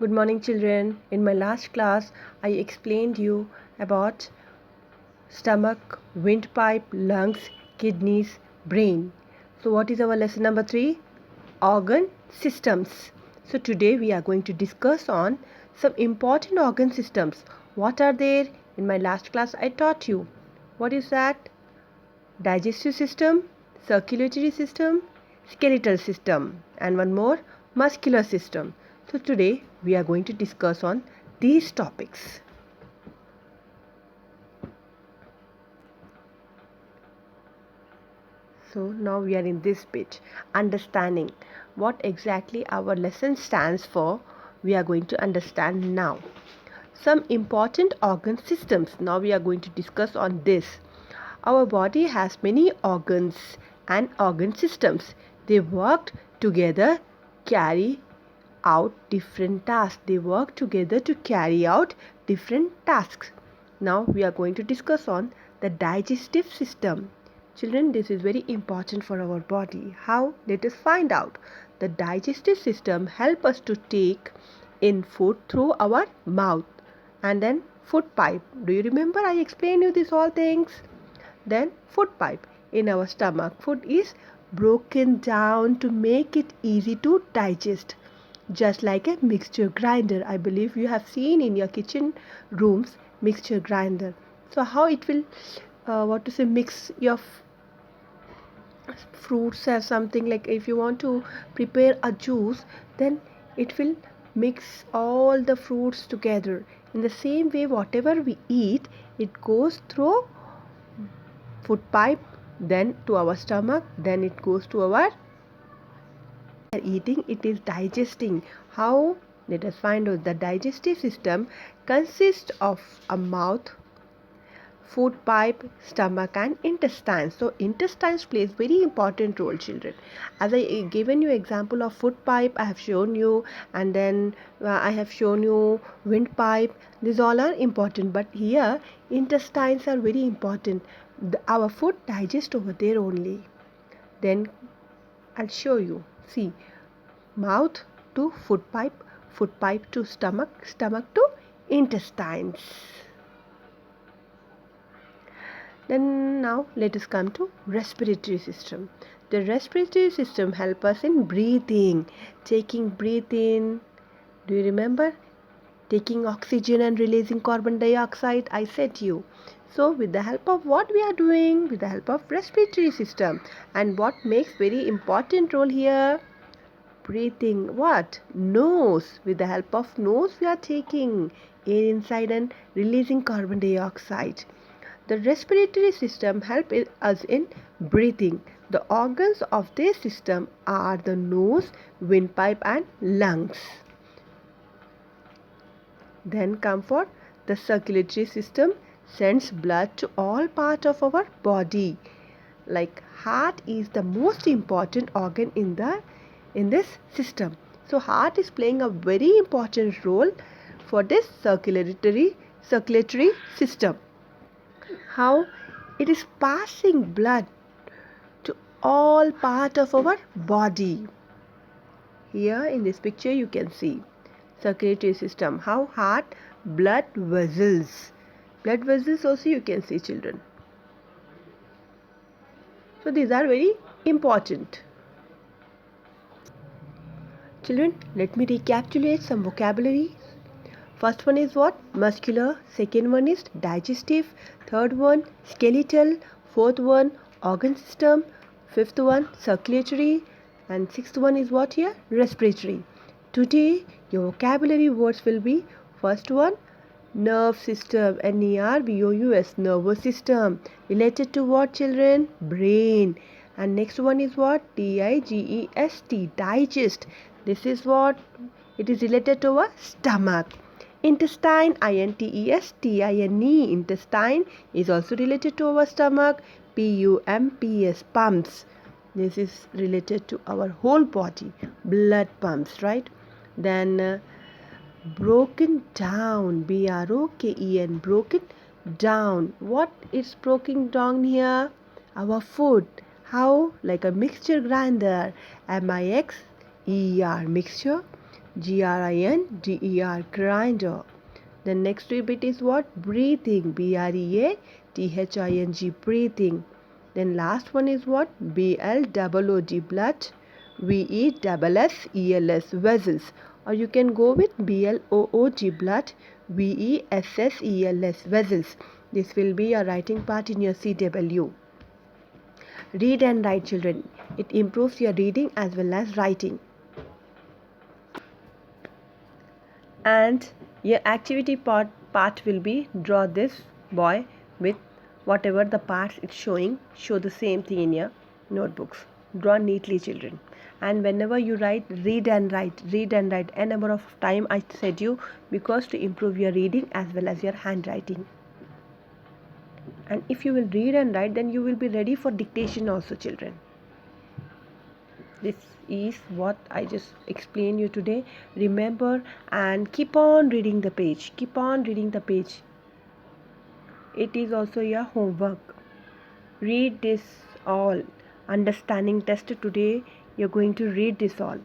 Good morning, children. In my last class, I explained you about stomach, windpipe, lungs, kidneys, brain. So what is our lesson number 3? Organ systems. So today we are going to discuss on some important organ systems. What are there? In my last class, I taught you. What is that? Digestive system, circulatory system, skeletal system, and one more, muscular system. So today we are going to discuss on these topics. So now we are in this page, understanding what exactly our lesson stands for. We are going to understand now. Some important organ systems. Now we are going to discuss on this. Our body has many organs and organ systems. They work together, carry out different tasks. They work together to carry out different tasks. Now we are going to discuss on the digestive system. Children, this is very important for our body. How? Let us find out. The digestive system helps us to take in food through our mouth and then food pipe. Do you remember I explained you these all things? Then food pipe in our stomach. Food is broken down to make it easy to digest, just like a mixture grinder. I believe you have seen in your kitchen rooms mixture grinder. So how it will mix your fruits or something, like if you want to prepare a juice, then it will mix all the fruits together. In the same way, whatever we eat, it goes through food pipe, then to our stomach, then it goes to our eating, it is digesting. How? Let us find out. The digestive system consists of a mouth, food pipe, stomach and intestines. So intestines plays very important role, children. As I given you example of food pipe, I have shown you, and then I have shown you windpipe. These all are important, but here intestines are very important. Our food digests over there only. Then I'll show you. See, mouth to food pipe to stomach, stomach to intestines. Then now let us come to respiratory system. The respiratory system help us in breathing, taking breath in. Do you remember? Taking oxygen and releasing carbon dioxide, I said to you. So with the help of what we are doing? With the help of respiratory system. And what makes very important role here? Breathing what? Nose. With the help of nose we are taking air inside and releasing carbon dioxide. The respiratory system helps us in breathing. The organs of this system are the nose, windpipe and lungs. Then come for the circulatory system, sends blood to all parts of our body. Like heart is the most important organ in this system. So heart is playing a very important role for this circulatory system. How? It is passing blood to all part of our body. Here in this picture you can see circulatory system. How? Heart, blood vessels. Blood vessels also you can see, children. So these are very important. Children, let me recapitulate some vocabulary. First one is what? Muscular. Second one is digestive. Third one, skeletal. Fourth one, organ system. Fifth one, circulatory. And sixth one is what here? Respiratory. Today, your vocabulary words will be first one, nerve system. Nervous, nervous system. Related to what, children? Brain. And next one is what? digest, digest. This is what? It is related to our stomach. Intestine, intestine, intestine is also related to our stomach. pumps, pumps. This is related to our whole body. Blood pumps, right? Then broken down, broken, broken down. What is broken down here? Our food. How? Like a mixture grinder. mixer. Mixture. Grinder, grinder. The next bit is what? Breathing, Breathing, breathing. Then last one is what? BLOOD, blood, VESSELS, vessels. Or you can go with BLOOG, blood, VESSELS, vessels. This will be your writing part in your CW. Read and write, children. It improves your reading as well as writing. And your activity part will be draw this boy with whatever the parts it's showing. Show the same thing in your notebooks. Draw neatly, children. And whenever you write, read and write, read and write. A number of time I said you, because to improve your reading as well as your handwriting. And if you will read and write, then you will be ready for dictation also, children. This is what I just explained you today. Remember and keep on reading the page. Keep on reading the page. It is also your homework. Read this all. Understanding test today. You're going to read this all.